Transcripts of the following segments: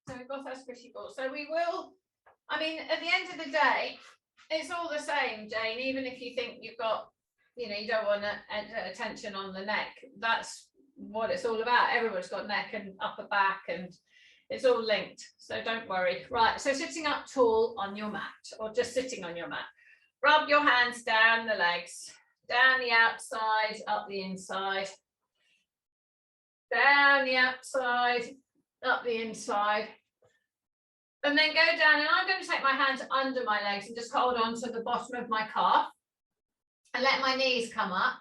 So we've got our squishy ball. So we will, I mean, at the end of the day, it's all the same, Jane, even if you think you've got, you know, you don't want attention on the neck. That's what it's all about. Everyone's got neck and upper back, and it's all linked. So don't worry. Right, so sitting up tall on your mat, or just sitting on your mat. Rub your hands down the legs, down the outside, up the inside, down the outside, up the inside. And then go down, and I'm going to take my hands under my legs and just hold on to the bottom of my calf and let my knees come up.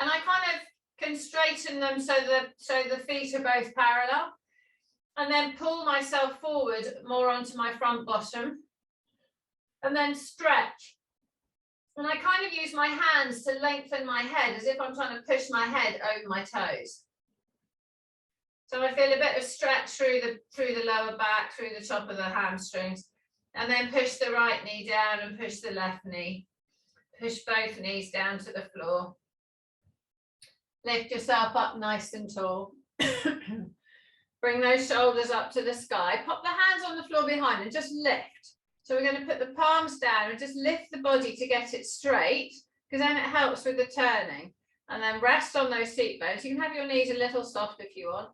And I kind of can straighten them so the feet are both parallel, and then pull myself forward more onto my front bottom, and then stretch. And I kind of use my hands to lengthen my head as if I'm trying to push my head over my toes. So I feel a bit of stretch through the lower back, through the top of the hamstrings, and then push the right knee down and push the left knee. Push both knees down to the floor. Lift yourself up nice and tall. Bring those shoulders up to the sky. Pop the hands on the floor behind and just lift. So we're going to put the palms down and just lift the body to get it straight, because then it helps with the turning. And then rest on those seat bones. You can have your knees a little soft if you want.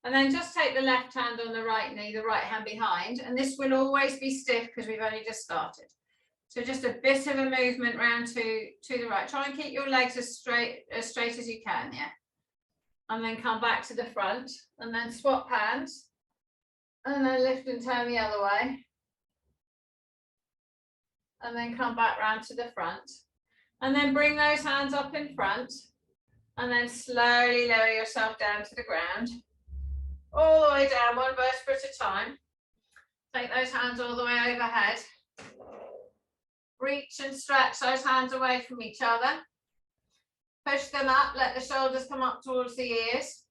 And then just take the left hand on the right knee, the right hand behind. And this will always be stiff because we've only just started. So just a bit of a movement round to the right. Try and keep your legs as straight as you can, yeah. And then come back to the front, and then swap hands, and then lift and turn the other way. And then come back round to the front. And then bring those hands up in front, and then slowly lower yourself down to the ground. All the way down, one vertebra at a time. Take those hands all the way overhead. Reach and stretch those hands away from each other. Push them up, let the shoulders come up towards the ears.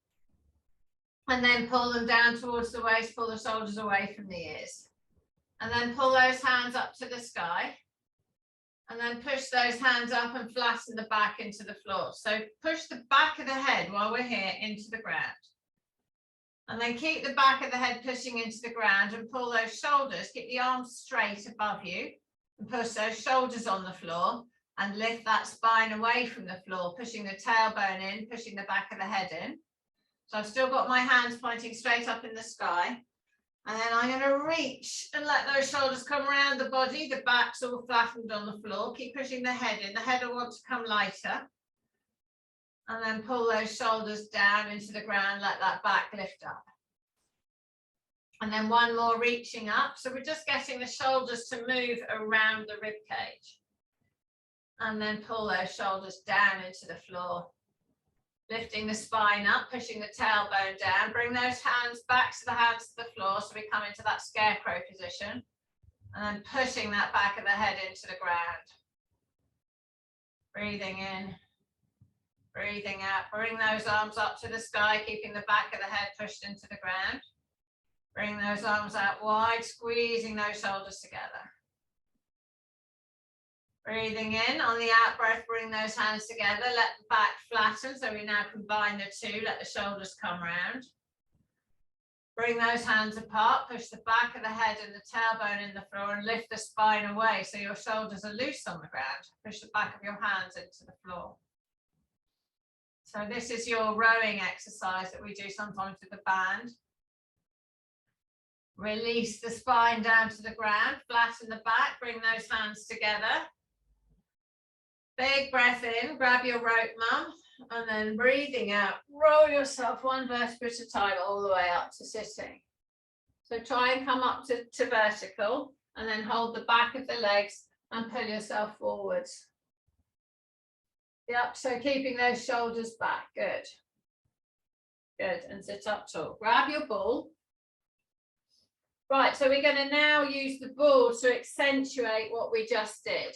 And then pull them down towards the waist, pull the shoulders away from the ears. And then pull those hands up to the sky. And then push those hands up and flatten the back into the floor. So push the back of the head while we're here into the ground. And then keep the back of the head pushing into the ground, and pull those shoulders, keep the arms straight above you, and push those shoulders on the floor, and lift that spine away from the floor, pushing the tailbone in, pushing the back of the head in. So I've still got my hands pointing straight up in the sky. And then I'm going to reach and let those shoulders come around the body. The back's all flattened on the floor. Keep pushing the head in. The head will want to come lighter. And then pull those shoulders down into the ground. Let that back lift up. And then one more reaching up. So we're just getting the shoulders to move around the rib cage. And then pull those shoulders down into the floor. Lifting the spine up, pushing the tailbone down. Bring those hands back to the hands to the floor, so we come into that scarecrow position. And then pushing that back of the head into the ground. Breathing in, breathing out. Bring those arms up to the sky, keeping the back of the head pushed into the ground. Bring those arms out wide, squeezing those shoulders together. Breathing in, on the out breath, bring those hands together, let the back flatten, so we now combine the two, let the shoulders come round. Bring those hands apart, push the back of the head and the tailbone in the floor, and lift the spine away so your shoulders are loose on the ground. Push the back of your hands into the floor. So this is your rowing exercise that we do sometimes with the band. Release the spine down to the ground, flatten the back, bring those hands together. Big breath in, grab your rope, mum, and then breathing out, roll yourself one vertebra at a time all the way up to sitting. So try and come up to vertical, and then hold the back of the legs and pull yourself forwards. Yep, so keeping those shoulders back, good. Good, and sit up tall. Grab your ball. Right, so we're going to now use the ball to accentuate what we just did.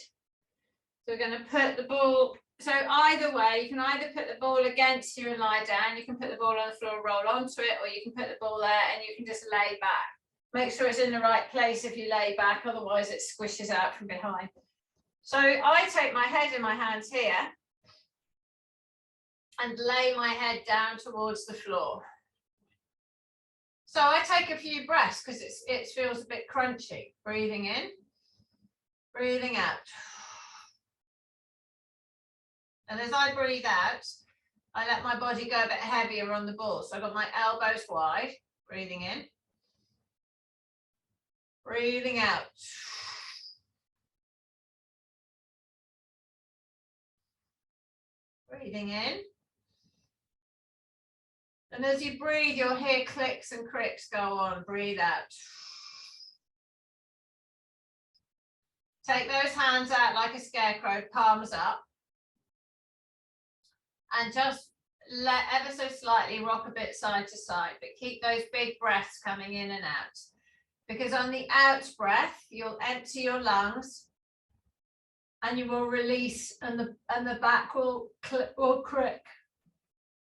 So we're going to put the ball, so either way, you can either put the ball against you and lie down, you can put the ball on the floor and roll onto it, or you can put the ball there and you can just lay back. Make sure it's in the right place if you lay back, otherwise it squishes out from behind. So I take my head in my hands here and lay my head down towards the floor. So I take a few breaths because it feels a bit crunchy. Breathing in, breathing out. And as I breathe out, I let my body go a bit heavier on the ball. So I've got my elbows wide, breathing in, breathing out. Breathing in. And as you breathe, you'll hear clicks and cricks go on. Breathe out. Take those hands out like a scarecrow, palms up. And just let ever so slightly rock a bit side to side, but keep those big breaths coming in and out. Because on the out breath, you'll empty your lungs and you will release, and the back will crick.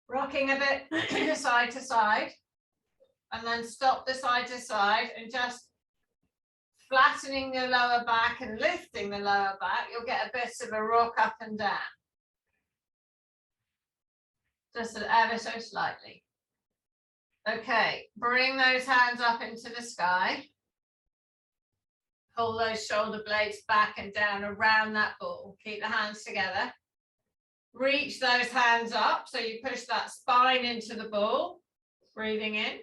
Rocking a bit side to side, and then stop the side to side and just flattening the lower back and lifting the lower back. You'll get a bit of a rock up and down. Just ever so slightly. Okay, bring those hands up into the sky. Pull those shoulder blades back and down around that ball. Keep the hands together. Reach those hands up, so you push that spine into the ball. Breathing in.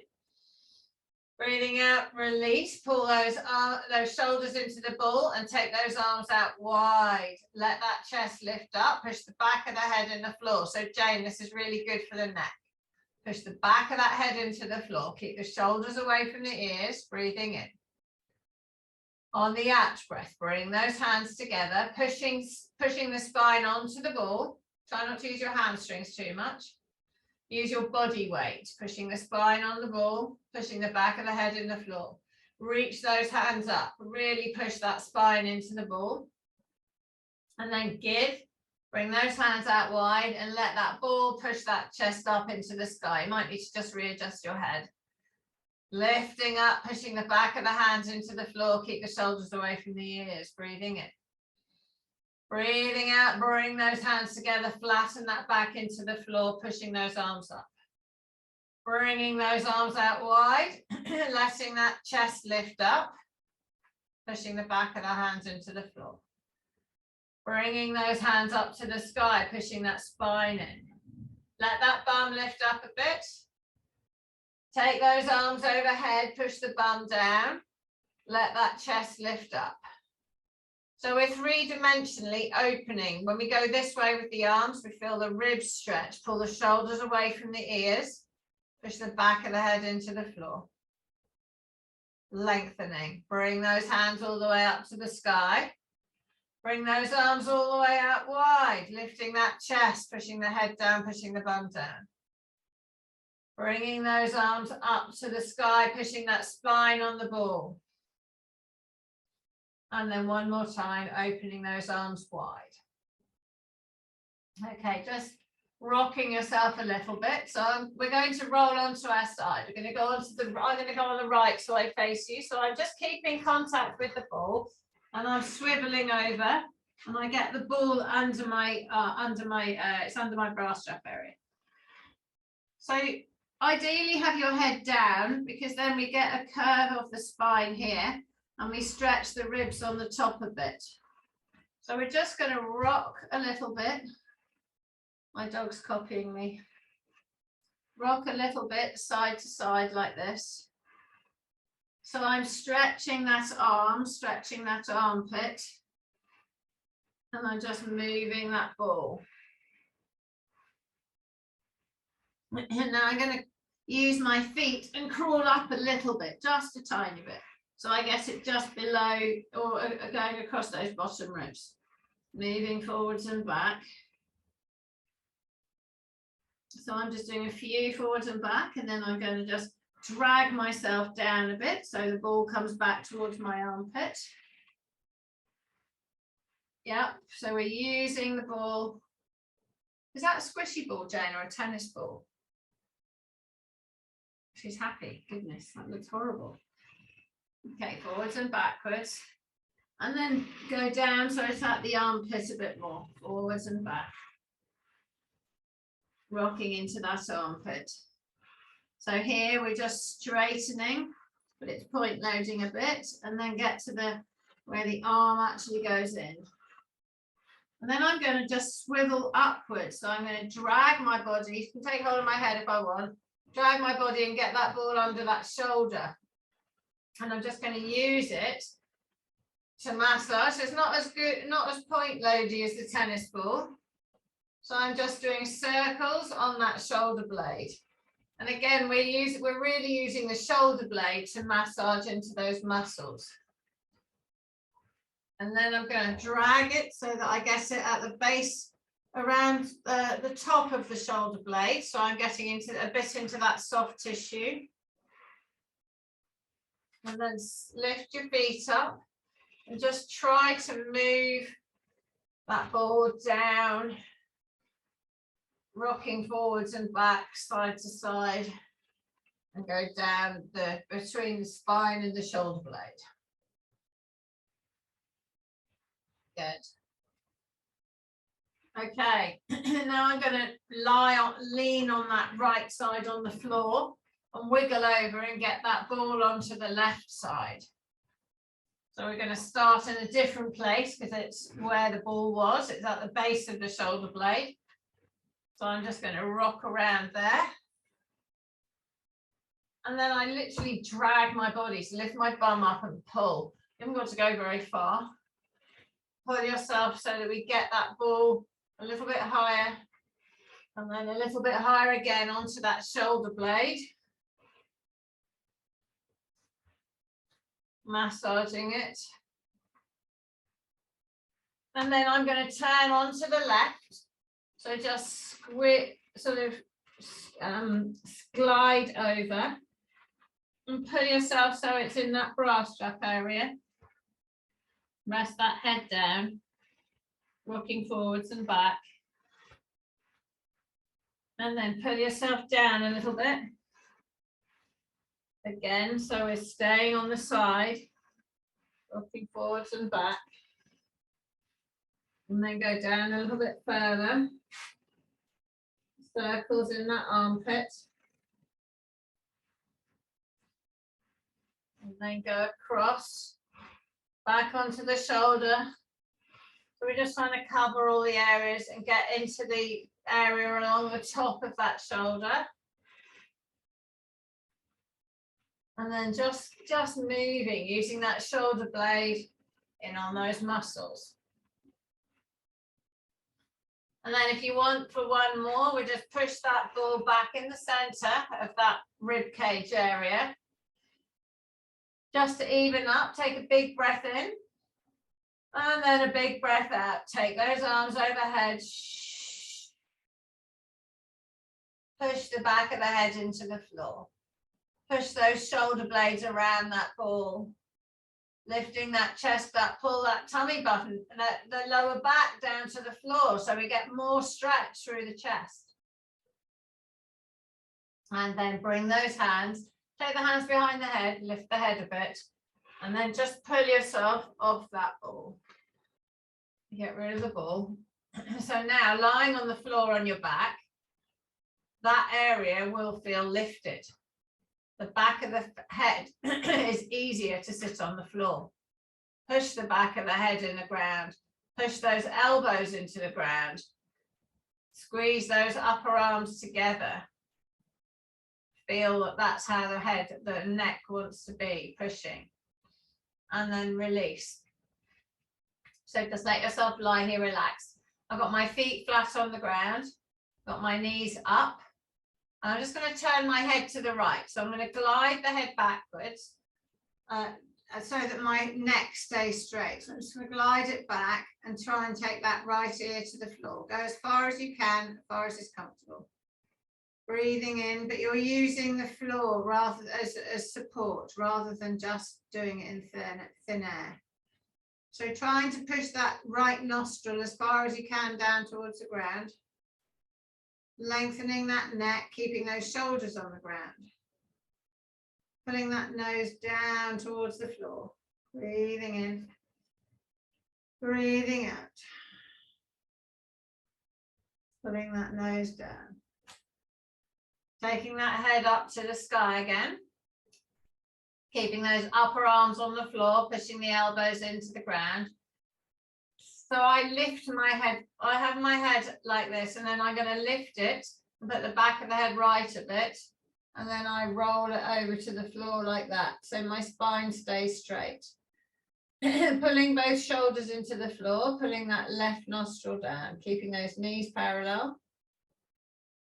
Breathing out, release. Pull those shoulders into the ball and take those arms out wide. Let that chest lift up. Push the back of the head in the floor. So Jane, this is really good for the neck. Push the back of that head into the floor. Keep the shoulders away from the ears. Breathing in. On the out breath, bring those hands together, pushing the spine onto the ball. Try not to use your hamstrings too much. Use your body weight, pushing the spine on the ball, pushing the back of the head in the floor. Reach those hands up, really push that spine into the ball. And then give, bring those hands out wide and let that ball push that chest up into the sky. You might need to just readjust your head. Lifting up, pushing the back of the hands into the floor, keep the shoulders away from the ears, breathing in. Breathing out, bring those hands together, flatten that back into the floor, pushing those arms up. Bringing those arms out wide, letting that chest lift up, pushing the back of the hands into the floor. Bringing those hands up to the sky, pushing that spine in. Let that bum lift up a bit. Take those arms overhead, push the bum down. Let that chest lift up. So we're three-dimensionally opening. When we go this way with the arms, we feel the ribs stretch. Pull the shoulders away from the ears. Push the back of the head into the floor. Lengthening. Bring those hands all the way up to the sky. Bring those arms all the way out wide. Lifting that chest, pushing the head down, pushing the bum down. Bringing those arms up to the sky, pushing that spine on the ball. And then one more time, opening those arms wide. Okay, just rocking yourself a little bit. So we're going to roll onto our side. We're going to go onto I'm going to go on the right so I face you. So I'm just keeping contact with the ball and I'm swiveling over and I get the ball under my it's under my bra strap area. So ideally have your head down because then we get a curve of the spine here. And we stretch the ribs on the top a bit. So we're just going to rock a little bit. My dog's copying me. Rock a little bit side to side like this. So I'm stretching that arm, stretching that armpit. And I'm just moving that ball. And now I'm going to use my feet and crawl up a little bit, just a tiny bit. So I guess it just below or going across those bottom ribs. Moving forwards and back. So I'm just doing a few forwards and back and then I'm going to just drag myself down a bit so the ball comes back towards my armpit. Yep, so we're using the ball. Is that a squishy ball, Jane, or a tennis ball? She's happy. Goodness, that looks horrible. Okay, forwards and backwards. And then go down so it's at the armpit a bit more. Forwards and back. Rocking into that armpit. So here we're just straightening, but it's point loading a bit, and then get to the where the arm actually goes in. And then I'm going to just swivel upwards. So I'm going to drag my body. You can take hold of my head if I want. Drag my body and get that ball under that shoulder. And I'm just going to use it to massage. It's not as good, not as point loady as the tennis ball. So I'm just doing circles on that shoulder blade. And again, we're really using the shoulder blade to massage into those muscles. And then I'm going to drag it so that I get it at the base around the top of the shoulder blade. So I'm getting into a bit into that soft tissue. And then lift your feet up and just try to move that ball down, rocking forwards and back, side to side, and go down between the spine and the shoulder blade. Good. Okay, now I'm going to lean on that right side on the floor and wiggle over and get that ball onto the left side. So we're going to start in a different place because it's where the ball was. It's at the base of the shoulder blade. So I'm just going to rock around there. And then I literally drag my body, so lift my bum up and pull. You haven't got to go very far. Pull yourself so that we get that ball a little bit higher, and then a little bit higher again onto that shoulder blade. Massaging it. And then I'm going to turn onto the left. So just sort of glide over and pull yourself so it's in that bra strap area. Rest that head down, rocking forwards and back. And then pull yourself down a little bit. Again, so we're staying on the side, rocking forwards and back. And then go down a little bit further. Circles in that armpit. And then go across, back onto the shoulder. So we're just trying to cover all the areas and get into the area along the top of that shoulder. And then just moving, using that shoulder blade in on those muscles. And then if you want for one more, we just push that ball back in the center of that rib cage area. Just to even up, take a big breath in. And then a big breath out. Take those arms overhead. Push the back of the head into the floor. Push those shoulder blades around that ball. Lifting that chest up, pull that tummy button, and the lower back down to the floor so we get more stretch through the chest. And then bring those hands, take the hands behind the head, lift the head a bit, and then just pull yourself off that ball. Get rid of the ball. So now lying on the floor on your back, that area will feel lifted. The back of the head is easier to sit on the floor. Push the back of the head in the ground. Push those elbows into the ground. Squeeze those upper arms together. Feel that that's how the neck wants to be, pushing. And then release. So just let yourself lie here relaxed. I've got my feet flat on the ground. Got my knees up. I'm just going to turn my head to the right. So I'm going to glide the head backwards so that my neck stays straight. So I'm just going to glide it back and try and take that right ear to the floor. Go as far as you can, as far as is comfortable. Breathing in, but you're using the floor rather as support rather than just doing it in thin air. So trying to push that right nostril as far as you can down towards the ground. Lengthening that neck, keeping those shoulders on the ground. Pulling that nose down towards the floor. Breathing in. Breathing out. Pulling that nose down. Taking that head up to the sky again. Keeping those upper arms on the floor, pushing the elbows into the ground. So I lift my head, I have my head like this, and then I'm going to lift it and put the back of the head right a bit. And then I roll it over to the floor like that. So my spine stays straight. Pulling both shoulders into the floor, pulling that left nostril down, keeping those knees parallel.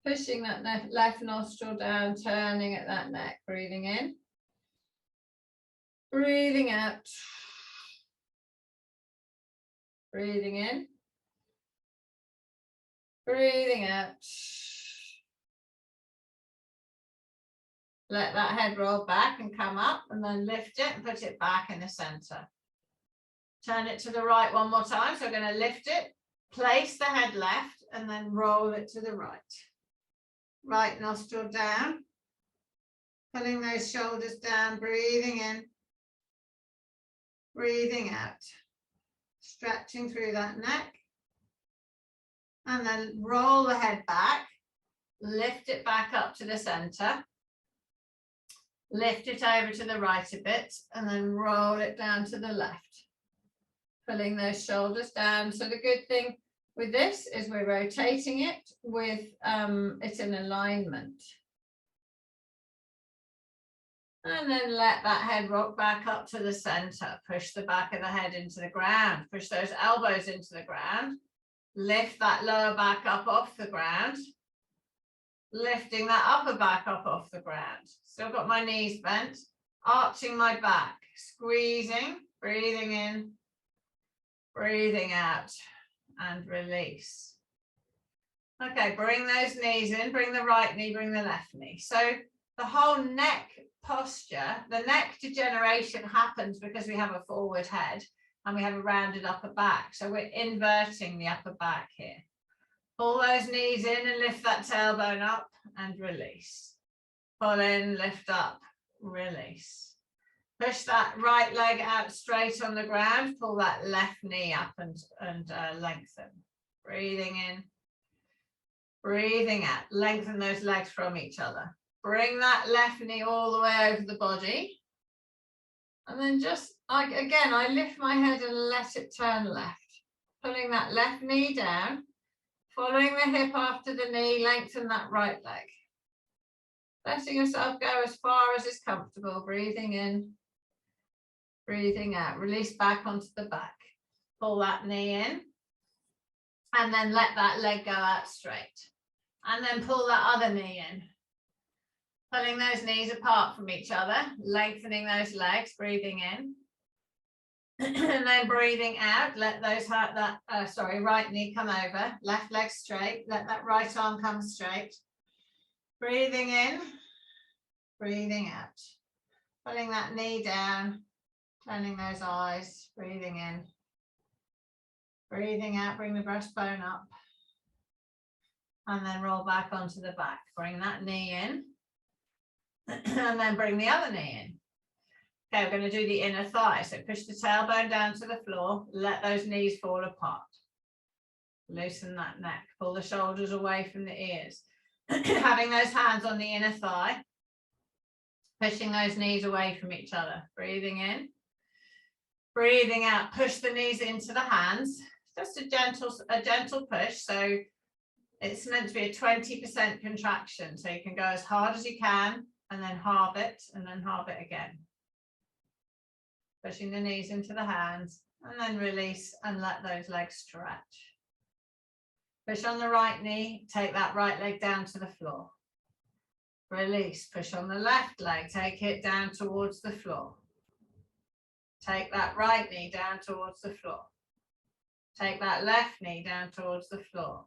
Pushing that left nostril down, turning at that neck, breathing in. Breathing out. Breathing in. Breathing out. Let that head roll back and come up, and then lift it and put it back in the center. Turn it to the right one more time. So we're going to lift it, place the head left, and then roll it to the right. Right nostril down. Pulling those shoulders down, breathing in. Breathing out. Stretching through that neck. And then roll the head back. Lift it back up to the center. Lift it over to the right a bit, and then roll it down to the left. Pulling those shoulders down. So the good thing with this is we're rotating it with it's in alignment. And then let that head rock back up to the center. Push the back of the head into the ground. Push those elbows into the ground. Lift that lower back up off the ground. Lifting that upper back up off the ground. Still got my knees bent. Arching my back. Squeezing. Breathing in. Breathing out. And release. Okay, bring those knees in. Bring the right knee, bring the left knee. So the whole neck posture, the neck degeneration happens because we have a forward head and we have a rounded upper back. So we're inverting the upper back here. Pull those knees in and lift that tailbone up and release. Pull in, lift up, release. Push that right leg out straight on the ground. Pull that left knee up and lengthen. Breathing in, breathing out. Lengthen those legs from each other. Bring that left knee all the way over the body. And then just, again, I lift my head and let it turn left. Pulling that left knee down. Following the hip after the knee, lengthen that right leg. Letting yourself go as far as is comfortable. Breathing in, breathing out. Release back onto the back. Pull that knee in. And then let that leg go out straight. And then pull that other knee in. Pulling those knees apart from each other, lengthening those legs, breathing in. And then breathing out, let those right knee come over, left leg straight, let that right arm come straight. Breathing in, breathing out. Pulling that knee down, turning those eyes, breathing in. Breathing out, bring the breastbone up. And then roll back onto the back. Bring that knee in. And then bring the other knee in. Okay, we're going to do the inner thigh. So push the tailbone down to the floor. Let those knees fall apart. Loosen that neck. Pull the shoulders away from the ears. Having those hands on the inner thigh. Pushing those knees away from each other. Breathing in. Breathing out. Push the knees into the hands. Just a gentle push. So it's meant to be a 20% contraction. So you can go as hard as you can. And then halve it, and then halve it again. Pushing the knees into the hands, and then release and let those legs stretch. Push on the right knee, take that right leg down to the floor. Release, push on the left leg, take it down towards the floor. Take that right knee down towards the floor. Take that left knee down towards the floor,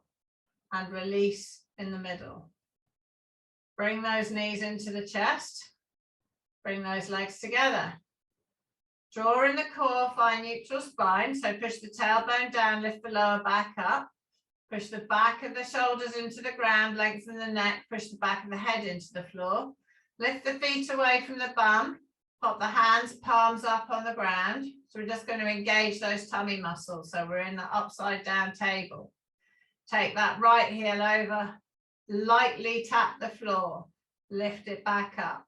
and release in the middle. Bring those knees into the chest. Bring those legs together. Draw in the core, find neutral spine. So push the tailbone down, lift the lower back up. Push the back of the shoulders into the ground, lengthen the neck, push the back of the head into the floor. Lift the feet away from the bum. Pop the hands, palms up on the ground. So we're just going to engage those tummy muscles. So we're in the upside down table. Take that right heel over. Lightly tap the floor. lift it back up.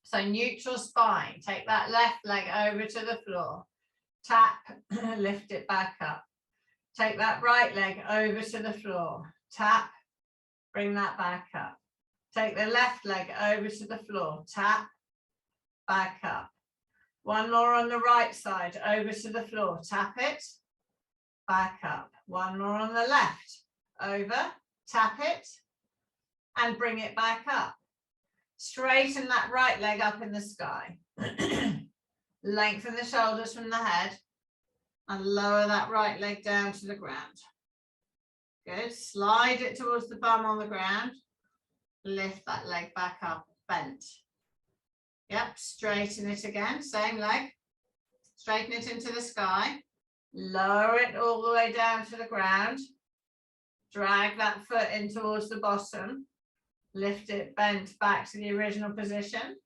So neutral spine, take that left leg over to the floor, tap, lift it back up. Take that right leg over to the floor, tap, bring that back up. Take the left leg over to the floor, tap, back up. One more on the right side, over to the floor, tap it, back up. One more on the left, over, tap it, and bring it back up. Straighten that right leg up in the sky. Lengthen the shoulders from the head and lower that right leg down to the ground. Good. Slide it towards the bum on the ground. Lift that leg back up, bent. Yep, straighten it again, same leg. Straighten it into the sky. Lower it all the way down to the ground. Drag that foot in towards the bottom. Lift it bent back to the original position.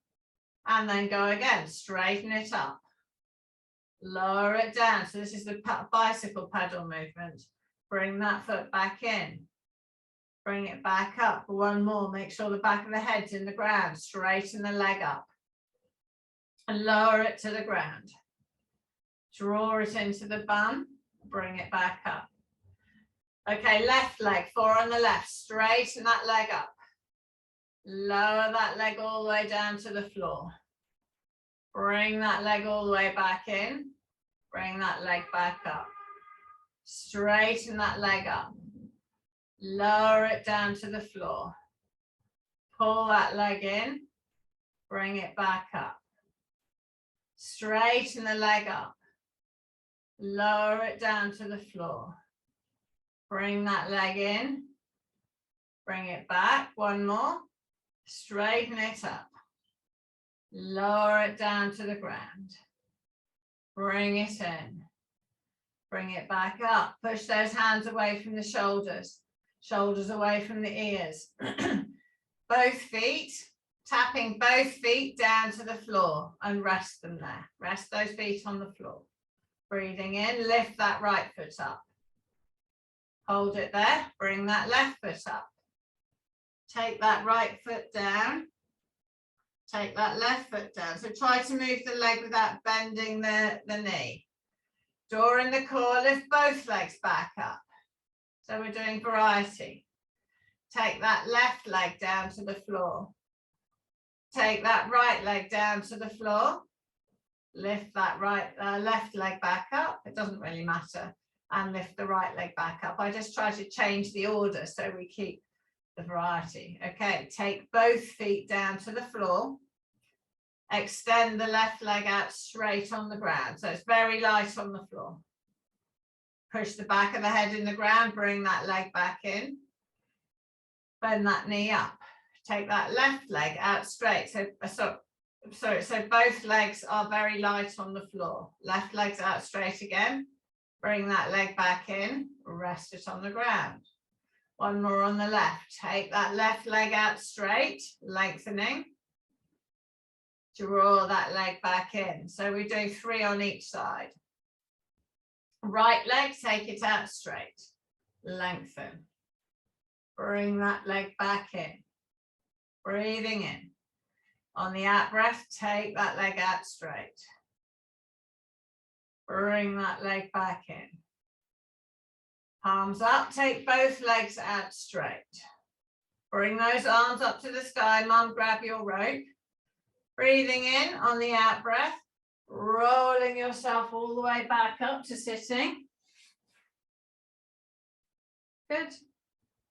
And then go again, straighten it up. Lower it down. So this is the bicycle pedal movement. Bring that foot back in. Bring it back up. One more. Make sure the back of the head's in the ground. Straighten the leg up. And lower it to the ground. Draw it into the bum. Bring it back up. Okay, left leg, 4 on the left. Straighten that leg up. Lower that leg all the way down to the floor. Bring that leg all the way back in. Bring that leg back up. Straighten that leg up. Lower it down to the floor. Pull that leg in. Bring it back up. Straighten the leg up. Lower it down to the floor. Bring that leg in. Bring it back. One more. Straighten it up. Lower it down to the ground. Bring it in. Bring it back up. Push those hands away from the shoulders. Shoulders away from the ears. Both feet, tapping both feet down to the floor and rest them there. Rest those feet on the floor. Breathing in, lift that right foot up. Hold it there. Bring that left foot up. Take that right foot down. Take that left foot down. So try to move the leg without bending the knee. Draw in the core, lift both legs back up. So we're doing variety. Take that left leg down to the floor. Take that right leg down to the floor. Lift that left leg back up. It doesn't really matter. And lift the right leg back up. I just try to change the order so we keep the variety. Okay, take both feet down to the floor. Extend the left leg out straight on the ground. So it's very light on the floor. Push the back of the head in the ground. Bring that leg back in. Bend that knee up. Take that left leg out straight. So both legs are very light on the floor. Left leg's out straight again. Bring that leg back in. Rest it on the ground. One more on the left. Take that left leg out straight, lengthening. Draw that leg back in. So we do 3 on each side. Right leg, take it out straight, lengthen. Bring that leg back in. Breathing in. On the out breath, take that leg out straight. Bring that leg back in. Palms up, take both legs out straight. Bring those arms up to the sky. Mum, grab your rope. Breathing in on the out breath, rolling yourself all the way back up to sitting. Good.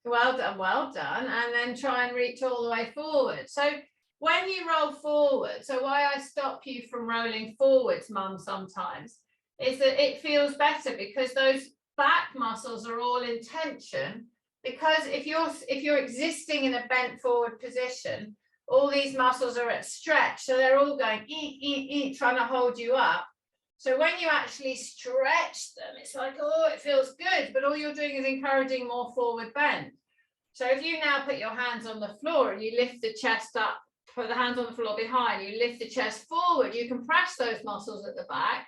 Well done, well done. And then try and reach all the way forward. So when you roll forward, so why I stop you from rolling forwards, Mum, sometimes, is that it feels better because those back muscles are all in tension. Because if you're existing in a bent forward position, all these muscles are at stretch, so they're all going trying to hold you up. So when you actually stretch them, it's like, oh, it feels good, but all you're doing is encouraging more forward bend. So if you now put your hands on the floor and you lift the chest up, put the hands on the floor behind, you lift the chest forward, you can press those muscles at the back,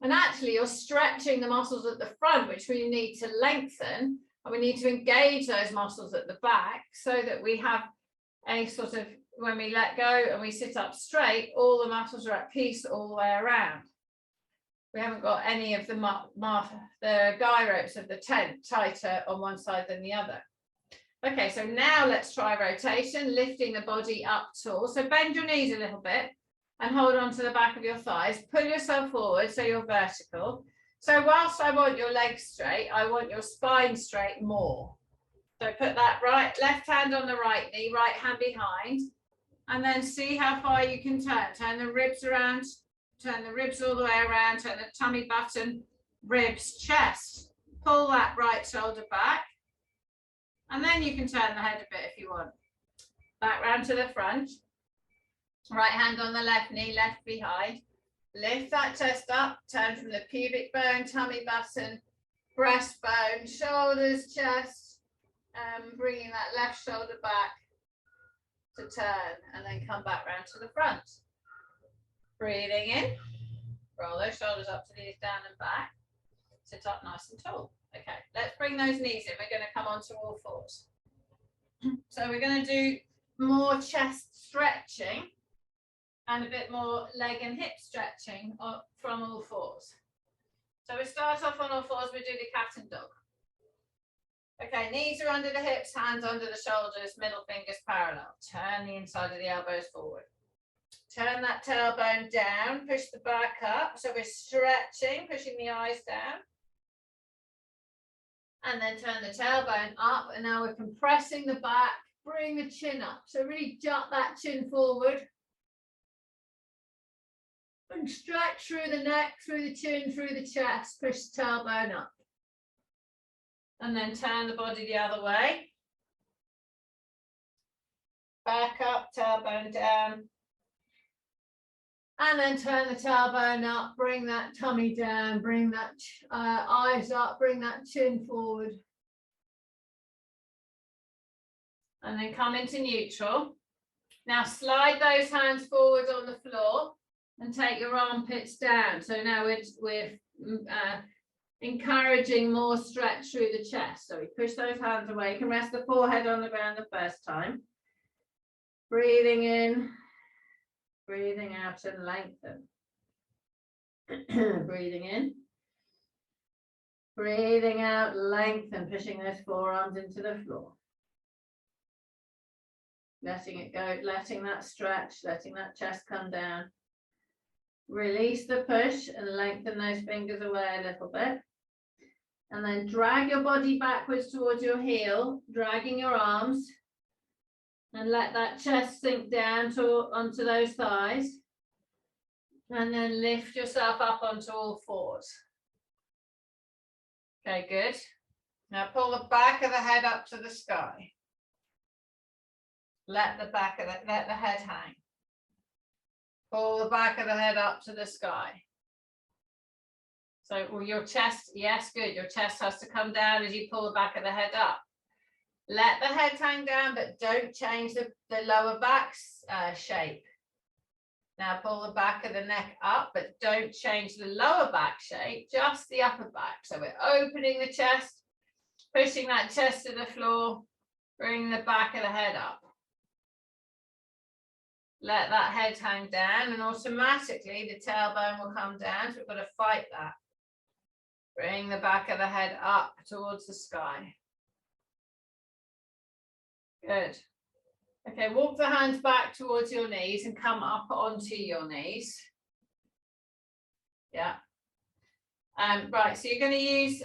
and actually you're stretching the muscles at the front, which we need to lengthen, and we need to engage those muscles at the back so that we have a sort of, when we let go and we sit up straight, all the muscles are at peace all the way around. We haven't got any of the guy ropes of the tent tighter on one side than the other. Okay, so now let's try rotation, lifting the body up tall. So bend your knees a little bit and hold on to the back of your thighs. Pull yourself forward so you're vertical. So whilst I want your legs straight, I want your spine straight more. So put that left hand on the right knee, right hand behind, and then see how far you can turn. Turn the ribs around, turn the ribs all the way around, turn the tummy button, ribs, chest. Pull that right shoulder back. And then you can turn the head a bit if you want. Back round to the front. Right hand on the left knee, left behind. Lift that chest up, turn from the pubic bone, tummy button, breastbone, shoulders, chest, bringing that left shoulder back to turn, and then come back round to the front. Breathing in, roll those shoulders up to the knees, down and back. Sit up nice and tall. Okay, let's bring those knees in. We're going to come onto all fours. So we're going to do more chest stretching and a bit more leg and hip stretching from all fours. So we start off on all fours, we do the cat and dog. Okay, knees are under the hips, hands under the shoulders, middle fingers parallel. Turn the inside of the elbows forward. Turn that tailbone down, push the back up. So we're stretching, pushing the eyes down. And then turn the tailbone up, and now we're compressing the back, bring the chin up. So really jut that chin forward. And stretch through the neck, through the chin, through the chest, push the tailbone up. And then turn the body the other way. Back up, tailbone down. And then turn the tailbone up, bring that tummy down, bring that eyes up, bring that chin forward. And then come into neutral. Now slide those hands forward on the floor and take your armpits down. So now we're encouraging more stretch through the chest. So we push those hands away. You can rest the forehead on the ground the first time. Breathing in. Breathing out and lengthen. Breathing in. Breathing out, lengthen, pushing those forearms into the floor. Letting it go, letting that stretch, letting that chest come down. Release the push and lengthen those fingers away a little bit. And then drag your body backwards towards your heel, dragging your arms. And let that chest sink down onto those thighs. And then lift yourself up onto all fours. Okay, good. Now pull the back of the head up to the sky. Let the head hang. Pull the back of the head up to the sky. So your chest, yes, good. Your chest has to come down as you pull the back of the head up. Let the head hang down, but don't change the lower back's shape. Now pull the back of the neck up, but don't change the lower back shape, just the upper back. So we're opening the chest, pushing that chest to the floor, bring the back of the head up. Let that head hang down, and automatically the tailbone will come down, so we've got to fight that. Bring the back of the head up towards the sky. Good. Okay, walk the hands back towards your knees and come up onto your knees. Yeah. Right, so you're going to use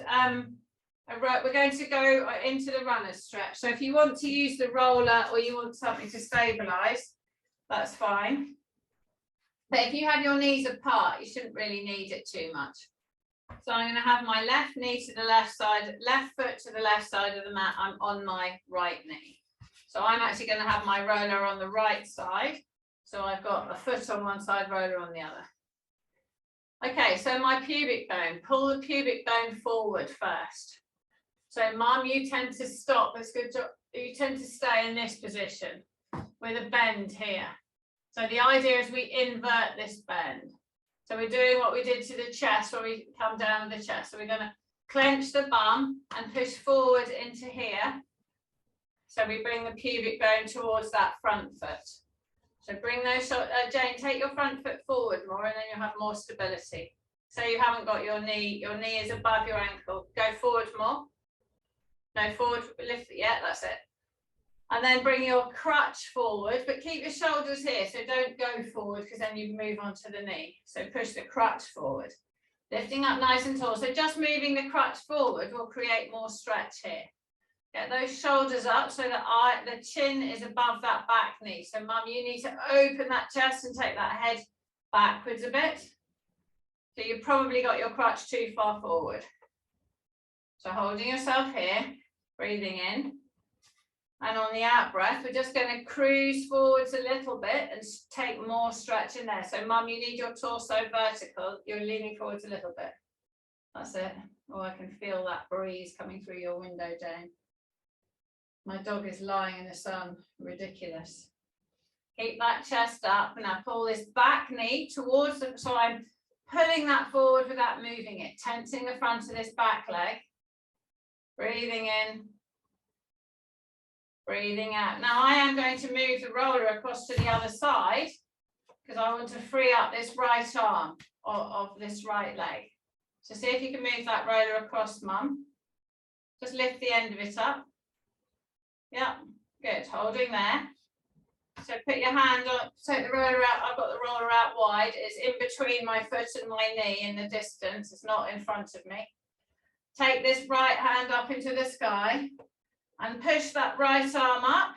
we're going to go into the runner's stretch. So if you want to use the roller or you want something to stabilize, that's fine. But if you have your knees apart, you shouldn't really need it too much. So I'm going to have my left knee to the left side, left foot to the left side of the mat. I'm on my right knee. So I'm actually going to have my roller on the right side. So I've got a foot on one side, roller on the other. Okay, so my pubic bone, pull the pubic bone forward first. So mum, you tend to stop, it's good job. You tend to stay in this position with a bend here. So the idea is we invert this bend. So we're doing what we did to the chest, where we come down with the chest. So we're going to clench the bum and push forward into here. So we bring the pubic bone towards that front foot. So bring those, Jane, take your front foot forward more and then you'll have more stability. So you haven't got your knee is above your ankle. Go forward more. No, forward, lift it, yeah, that's it. And then bring your crutch forward, but keep your shoulders here. So don't go forward because then you move on to the knee. So push the crutch forward. Lifting up nice and tall. So just moving the crutch forward will create more stretch here. Get those shoulders up so that the chin is above that back knee. So mum, you need to open that chest and take that head backwards a bit. So you've probably got your crutch too far forward. So holding yourself here, breathing in. And on the out breath, we're just going to cruise forwards a little bit and take more stretch in there. So mum, you need your torso vertical. You're leaning forwards a little bit. That's it. Oh, I can feel that breeze coming through your window, Jane. My dog is lying in the sun, ridiculous. Keep that chest up and now pull this back knee towards the, so I'm pulling that forward without moving it, tensing the front of this back leg. Breathing in, breathing out. Now I am going to move the roller across to the other side because I want to free up this right arm of this right leg. So see if you can move that roller across, mum. Just lift the end of it up. Yeah, good, holding there. So put your hand on, take the roller out, I've got the roller out wide, it's in between my foot and my knee in the distance, it's not in front of me. Take this right hand up into the sky and push that right arm up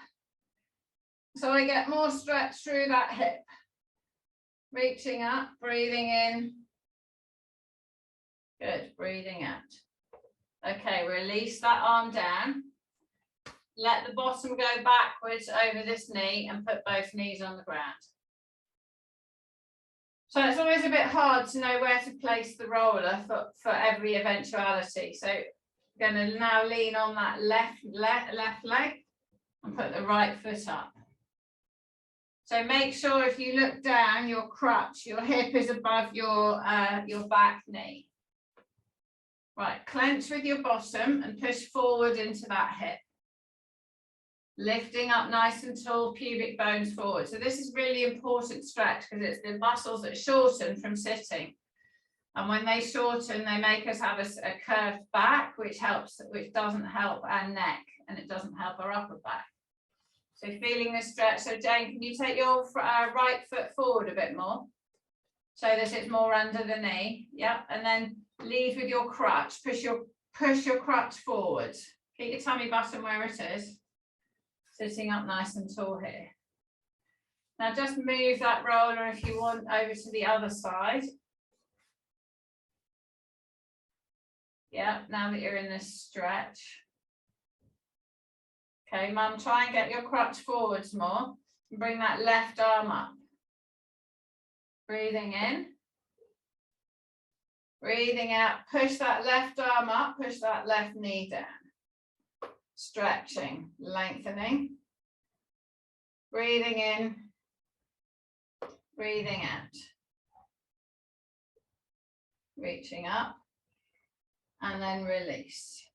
so I get more stretch through that hip. Reaching up, breathing in. Good, breathing out. Okay, release that arm down. Let the bottom go backwards over this knee and put both knees on the ground. So it's always a bit hard to know where to place the roller for every eventuality. So I'm going to now lean on that left leg and put the right foot up. So make sure if you look down, your crutch, your hip is above your back knee. Right, clench with your bottom and push forward into that hip. Lifting up nice and tall, pubic bones forward. So this is really important stretch because it's the muscles that shorten from sitting. And when they shorten, they make us have a curved back, which doesn't help our neck and it doesn't help our upper back. So feeling the stretch. So Jane, can you take your right foot forward a bit more so that it's more under the knee? Yep. And then lead with your crutch. Push your crutch forward. Keep your tummy button where it is. Sitting up nice and tall here. Now just move that roller if you want over to the other side. Yeah, now that you're in this stretch. Okay, mum, try and get your crutch forwards more and bring that left arm up. Breathing in. Breathing out, push that left arm up, push that left knee down. Stretching, lengthening, breathing in, breathing out, reaching up, and then release.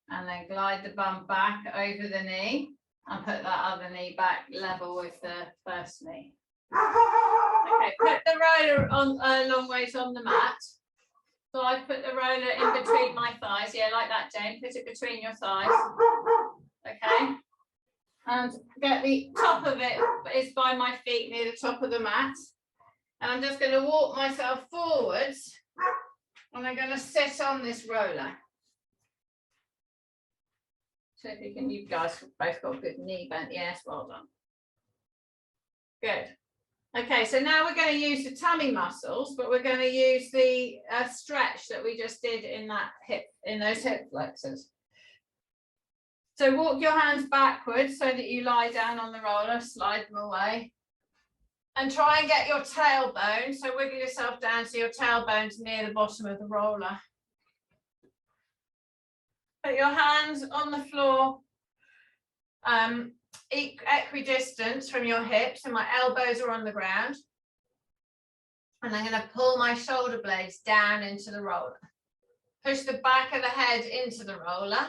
And then glide the bum back over the knee and put that other knee back level with the first knee. Okay, put the roller on a long ways on the mat. So I put the roller in between my thighs. Yeah, like that, Jane. Put it between your thighs. Okay. And get the top of it is by my feet near the top of the mat. And I'm just going to walk myself forwards. And I'm going to sit on this roller. So if you guys both got good knee bend. Yes, well done. Good. Okay, so now we're going to use the tummy muscles, but we're going to use the stretch that we just did in that hip, in those hip flexors. So walk your hands backwards so that you lie down on the roller, slide them away. And try and get your tailbone, so wiggle yourself down so your tailbone's near the bottom of the roller. Put your hands on the floor, equidistant from your hips, and my elbows are on the ground. And I'm going to pull my shoulder blades down into the roller. Push the back of the head into the roller.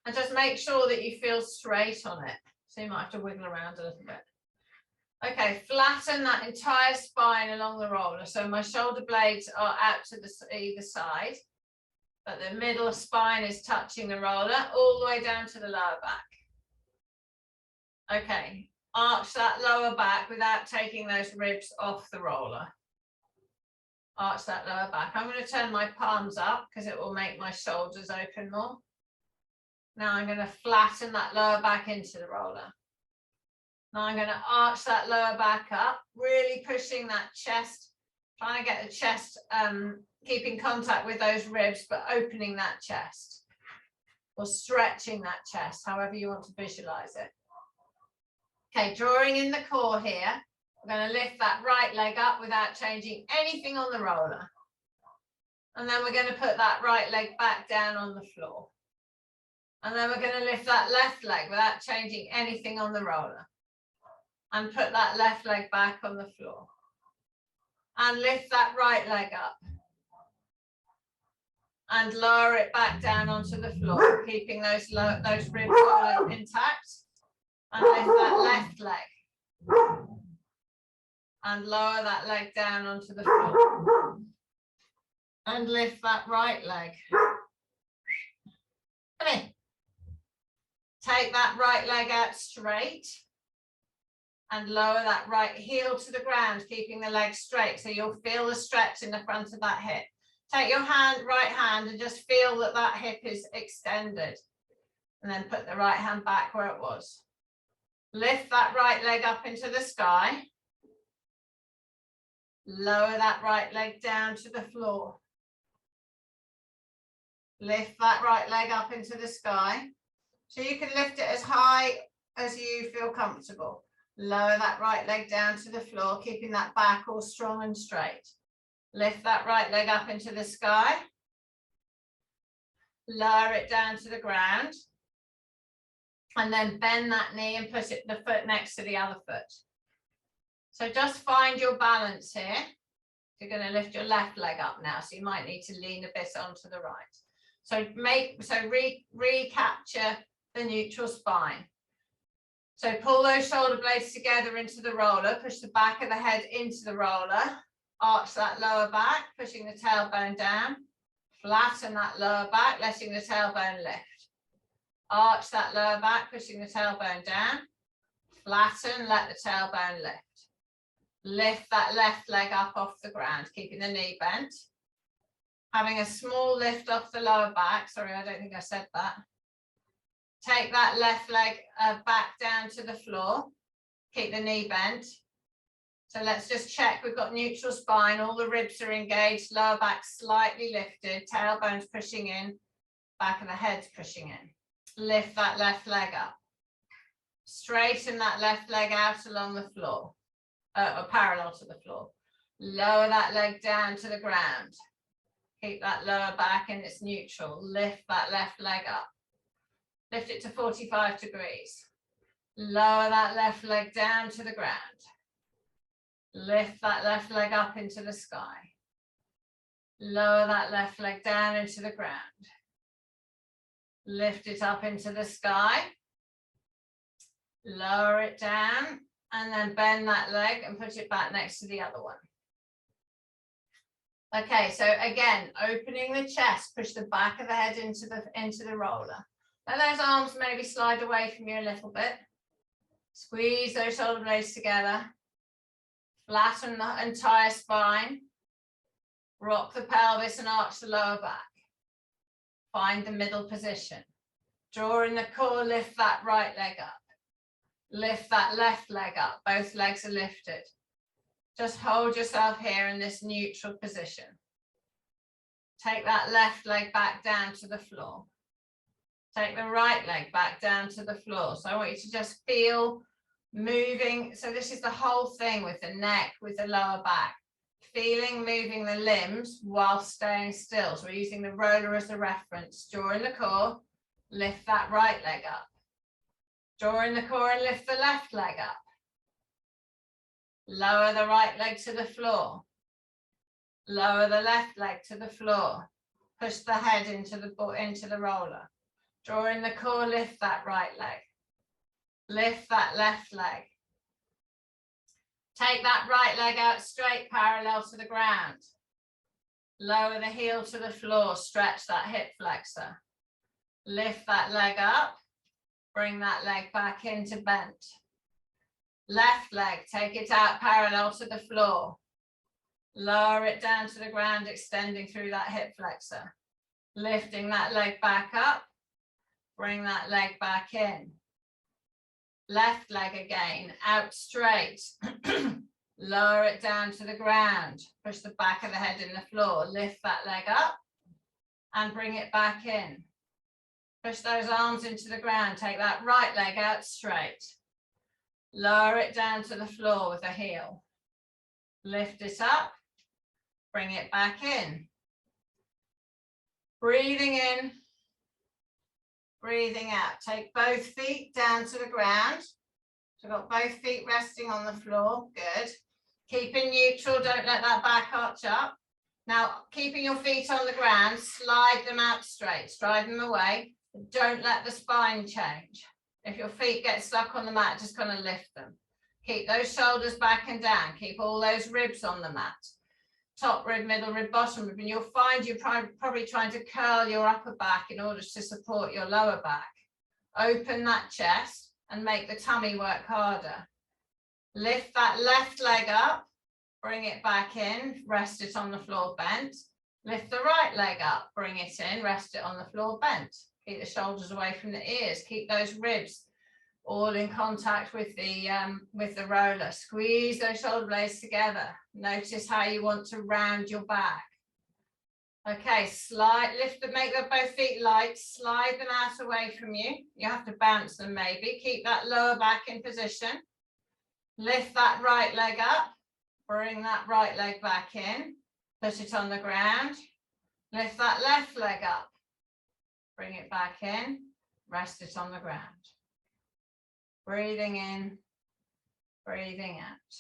And just make sure that you feel straight on it. So you might have to wiggle around a little bit. Okay, flatten that entire spine along the roller. So my shoulder blades are out to either side, but the middle spine is touching the roller all the way down to the lower back. Okay, arch that lower back without taking those ribs off the roller. Arch that lower back. I'm going to turn my palms up because it will make my shoulders open more. Now I'm going to flatten that lower back into the roller. Now I'm going to arch that lower back up, really pushing that chest, trying to get the chest, keeping contact with those ribs, but opening that chest or stretching that chest, however you want to visualize it. Okay, drawing in the core here. We're going to lift that right leg up without changing anything on the roller. And then we're going to put that right leg back down on the floor. And then we're going to lift that left leg without changing anything on the roller. And put that left leg back on the floor. And lift that right leg up. And lower it back down onto the floor, keeping those ribs all intact. And lift that left leg. And lower that leg down onto the floor. And lift that right leg. Come in. Take that right leg out straight. And lower that right heel to the ground, keeping the leg straight. So you'll feel the stretch in the front of that hip. Take your right hand and just feel that that hip is extended. And then put the right hand back where it was. Lift that right leg up into the sky. Lower that right leg down to the floor. Lift that right leg up into the sky. So you can lift it as high as you feel comfortable. Lower that right leg down to the floor, keeping that back all strong and straight. Lift that right leg up into the sky. Lower it down to the ground. And then bend that knee and put the foot next to the other foot. So just find your balance here. You're going to lift your left leg up now, so you might need to lean a bit onto the right. So recapture the neutral spine. So pull those shoulder blades together into the roller, push the back of the head into the roller, arch that lower back, pushing the tailbone down, flatten that lower back, letting the tailbone lift. Arch that lower back, pushing the tailbone down, flatten, let the tailbone lift. Lift that left leg up off the ground, keeping the knee bent. Having a small lift off the lower back. Sorry, I don't think I said that. Take that left leg back down to the floor. Keep the knee bent. So let's just check. We've got neutral spine. All the ribs are engaged. Lower back slightly lifted. Tailbone's pushing in. Back of the head's pushing in. Lift that left leg up. Straighten that left leg out along the floor. Or parallel to the floor. Lower that leg down to the ground. Keep that lower back in its neutral. Lift that left leg up. Lift it to 45 degrees. Lower that left leg down to the ground. Lift that left leg up into the sky. Lower that left leg down into the ground. Lift it up into the sky. Lower it down. And then bend that leg and put it back next to the other one. Okay, so again, opening the chest, push the back of the head into the roller. Let those arms maybe slide away from you a little bit. Squeeze those shoulder blades together. Flatten the entire spine. Rock the pelvis and arch the lower back. Find the middle position. Draw in the core, lift that right leg up. Lift that left leg up. Both legs are lifted. Just hold yourself here in this neutral position. Take that left leg back down to the floor. Take the right leg back down to the floor. So I want you to just feel moving. So this is the whole thing with the neck, with the lower back. Feeling, moving the limbs while staying still. So we're using the roller as a reference. Draw in the core, lift that right leg up. Draw in the core and lift the left leg up. Lower the right leg to the floor. Lower the left leg to the floor. Push the head into the roller. Drawing the core, lift that right leg. Lift that left leg. Take that right leg out straight, parallel to the ground. Lower the heel to the floor, stretch that hip flexor. Lift that leg up, bring that leg back into bent. Left leg, take it out parallel to the floor. Lower it down to the ground, extending through that hip flexor. Lifting that leg back up, bring that leg back in. Left leg again, out straight. Lower it down to the ground. Push the back of the head in the floor. Lift that leg up and bring it back in. Push those arms into the ground. Take that right leg out straight. Lower it down to the floor with the heel. Lift it up. Bring it back in. Breathing in. Breathing out. Take both feet down to the ground. So got both feet resting on the floor. Good. Keep it neutral. Don't let that back arch up. Now, keeping your feet on the ground, slide them out straight. Stride them away. Don't let the spine change. If your feet get stuck on the mat, just kind of lift them. Keep those shoulders back and down. Keep all those ribs on the mat. Top rib, middle rib, bottom rib, and you'll find you're probably trying to curl your upper back in order to support your lower back. Open that chest and make the tummy work harder. Lift that left leg up, bring it back in, rest it on the floor bent. Lift the right leg up, bring it in, rest it on the floor bent. Keep the shoulders away from the ears, keep those ribs all in contact with the roller. Squeeze those shoulder blades together. Notice how you want to round your back. Okay, make both feet light, slide them out away from you. You have to bounce them maybe. Keep that lower back in position. Lift that right leg up, bring that right leg back in, put it on the ground. Lift that left leg up, bring it back in, rest it on the ground. Breathing in, breathing out.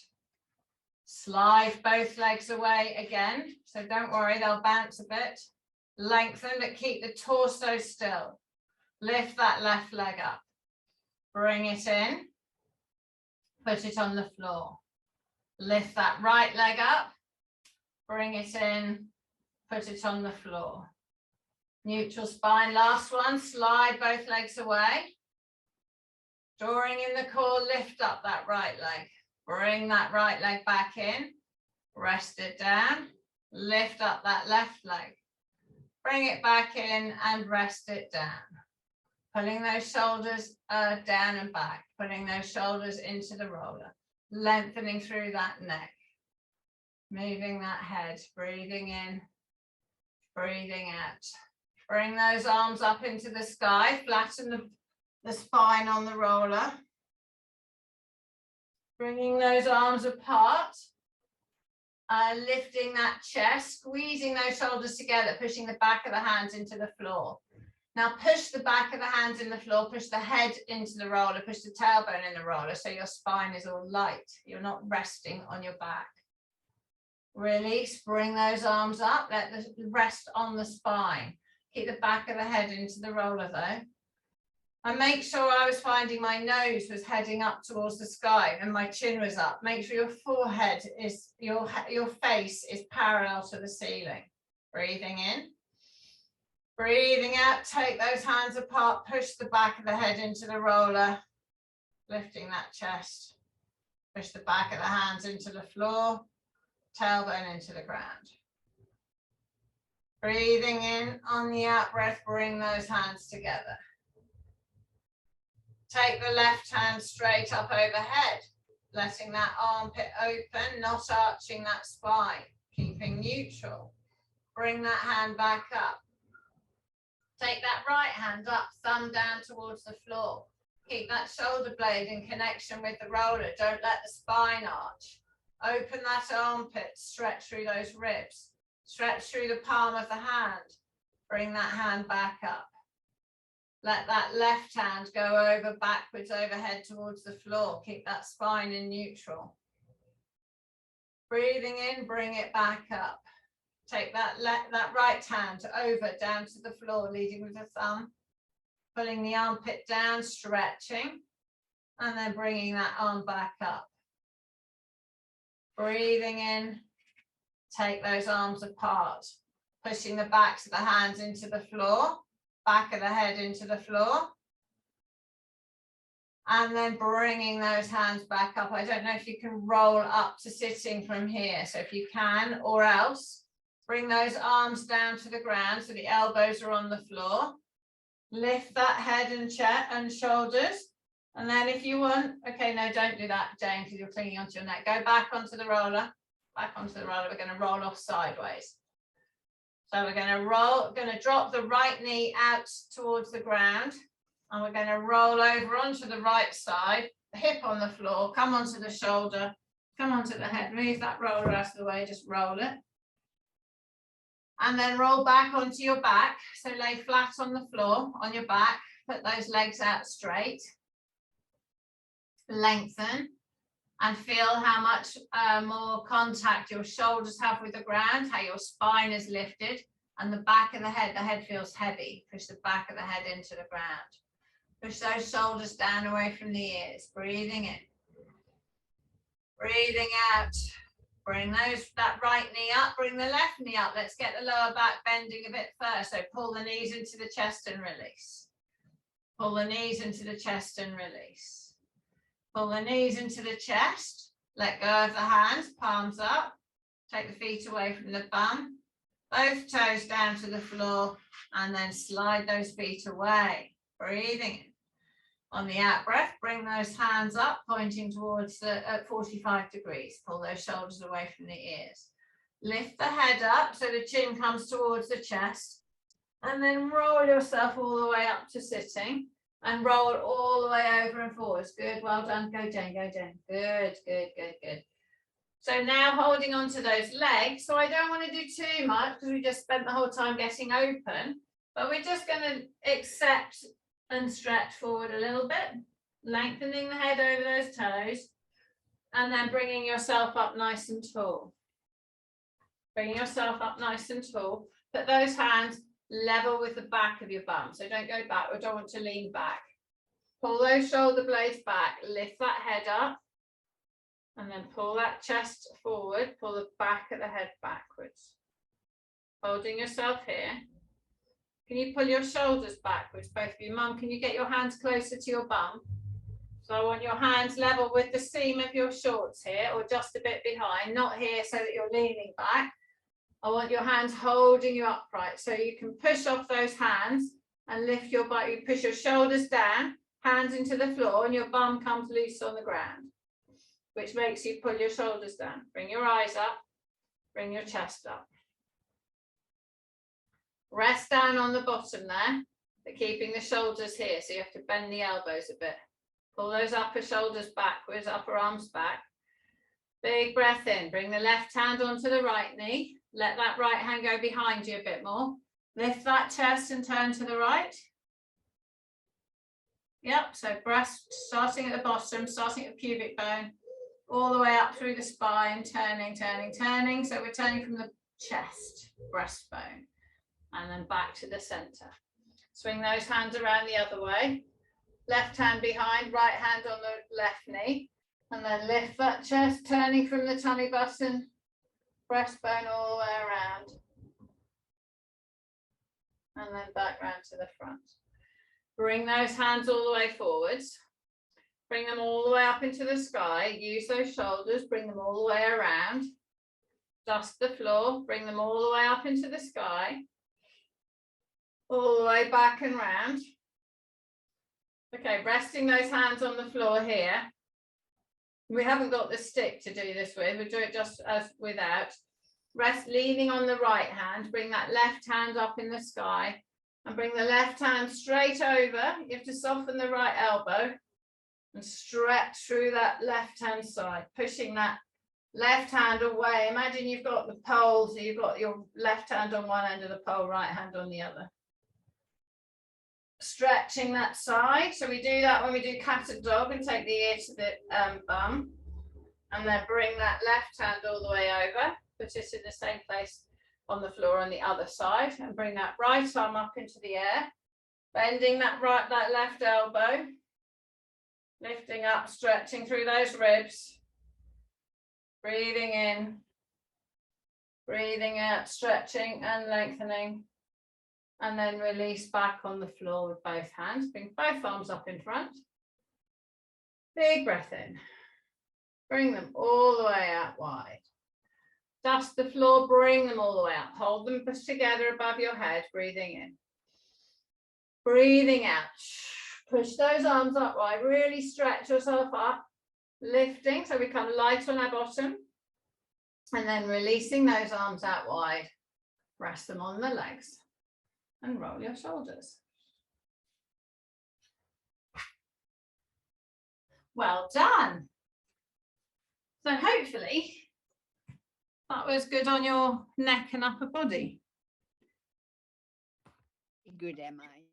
Slide both legs away again. So don't worry, they'll bounce a bit. Lengthen, but keep the torso still. Lift that left leg up. Bring it in. Put it on the floor. Lift that right leg up. Bring it in. Put it on the floor. Neutral spine, last one. Slide both legs away. Drawing in the core, lift up that right leg. Bring that right leg back in. Rest it down. Lift up that left leg. Bring it back in and rest it down. Pulling those shoulders down and back. Putting those shoulders into the roller. Lengthening through that neck. Moving that head. Breathing in. Breathing out. Bring those arms up into the sky. Flatten the spine on the roller. Bringing those arms apart. Lifting that chest, squeezing those shoulders together, pushing the back of the hands into the floor. Now push the back of the hands in the floor, push the head into the roller, push the tailbone in the roller so your spine is all light. You're not resting on your back. Release, bring those arms up, let the rest on the spine. Keep the back of the head into the roller though. And make sure I was finding my nose was heading up towards the sky and my chin was up. Make sure your forehead is, your face is parallel to the ceiling. Breathing in. Breathing out, take those hands apart, push the back of the head into the roller. Lifting that chest. Push the back of the hands into the floor. Tailbone into the ground. Breathing in on the out breath, bring those hands together. Take the left hand straight up overhead, letting that armpit open, not arching that spine, keeping neutral. Bring that hand back up. Take that right hand up, thumb down towards the floor. Keep that shoulder blade in connection with the roller. Don't let the spine arch. Open that armpit, stretch through those ribs. Stretch through the palm of the hand. Bring that hand back up. Let that left hand go over backwards overhead towards the floor. Keep that spine in neutral. Breathing in, bring it back up. Take that right hand over down to the floor, leading with the thumb. pulling the armpit down, stretching, and then bringing that arm back up. Breathing in, take those arms apart, pushing the backs of the hands into the floor, back of the head into the floor, and then bringing those hands back up. I don't know if you can roll up to sitting from here, so if you can, or else bring those arms down to the ground so the elbows are on the floor. Lift that head and chest and shoulders. And then if you want, okay, no, don't do that, Jane, because you're clinging onto your neck. Go back onto the roller, back onto the roller. We're going to roll off sideways. So we're going to roll, going to drop the right knee out towards the ground. And we're going to roll over onto the right side, hip on the floor, come onto the shoulder, come onto the head, move that roller out of the way, just roll it. And then roll back onto your back. So lay flat on the floor, on your back, put those legs out straight. Lengthen and feel how much more contact your shoulders have with the ground, how your spine is lifted, and the back of the head feels heavy. Push the back of the head into the ground. Push those shoulders down away from the ears. Breathing in. Breathing out. Bring that right knee up, bring the left knee up. Let's get the lower back bending a bit first. So pull the knees into the chest and release. Pull the knees into the chest and release. Pull the knees into the chest. Let go of the hands, palms up. Take the feet away from the bum. Both toes down to the floor and then slide those feet away. Breathing in. On the out breath, bring those hands up, pointing towards the 45 degrees. Pull those shoulders away from the ears. Lift the head up so the chin comes towards the chest. And then roll yourself all the way up to sitting. And roll all the way over and forwards. Good, well done. Go, Jane, go, Jane. Good, good, good, good. So now holding on to those legs. So I don't want to do too much because we just spent the whole time getting open. But we're just going to accept and stretch forward a little bit. Lengthening the head over those toes. And then bringing yourself up nice and tall. Bringing yourself up nice and tall. Put those hands level with the back of your bum. So don't go back. We don't want to lean back. Pull those shoulder blades back. Lift that head up. And then pull that chest forward. Pull the back of the head backwards. Holding yourself here. Can you pull your shoulders backwards, both of you? Mum, can you get your hands closer to your bum? So I want your hands level with the seam of your shorts here, or just a bit behind, not here so that you're leaning back. I want your hands holding you upright so you can push off those hands and lift your butt. You push your shoulders down, hands into the floor, and your bum comes loose on the ground, which makes you pull your shoulders down. Bring your eyes up, bring your chest up. Rest down on the bottom there, but keeping the shoulders here, so you have to bend the elbows a bit. Pull those upper shoulders backwards, upper arms back. Big breath in. Bring the left hand onto the right knee. Let that right hand go behind you a bit more. Lift that chest and turn to the right. Yep, so breast starting at the bottom, starting at the pubic bone, all the way up through the spine, turning, turning, turning. So we're turning from the chest, breastbone, and then back to the center. Swing those hands around the other way. Left hand behind, right hand on the left knee. And then lift that chest, turning from the tummy button, breastbone all the way around. And then back round to the front. Bring those hands all the way forwards. Bring them all the way up into the sky. Use those shoulders, bring them all the way around. Dust the floor, bring them all the way up into the sky. All the way back and round. Okay, resting those hands on the floor here. We haven't got the stick to do this with, we'll do it just as without. Rest leaning on the right hand, bring that left hand up in the sky and bring the left hand straight over. You have to soften the right elbow and stretch through that left hand side, pushing that left hand away. Imagine you've got the pole, so you've got your left hand on one end of the pole, right hand on the other. Stretching that side. So we do that when we do cat and dog and take the ear to the bum and then bring that left hand all the way over, put it in the same place on the floor on the other side and bring that right arm up into the air Bending that left elbow. Lifting up, stretching through those ribs. Breathing in. Breathing out, stretching and lengthening. And then release back on the floor with both hands. Bring both arms up in front. Big breath in. Bring them all the way out wide. Dust the floor, bring them all the way up. Hold them together above your head, breathing in. Breathing out. Push those arms up wide. Really stretch yourself up. Lifting, so we come light on our bottom. And then releasing those arms out wide. Rest them on the legs. And roll your shoulders. Well done. So hopefully that was good on your neck and upper body. Good, am I?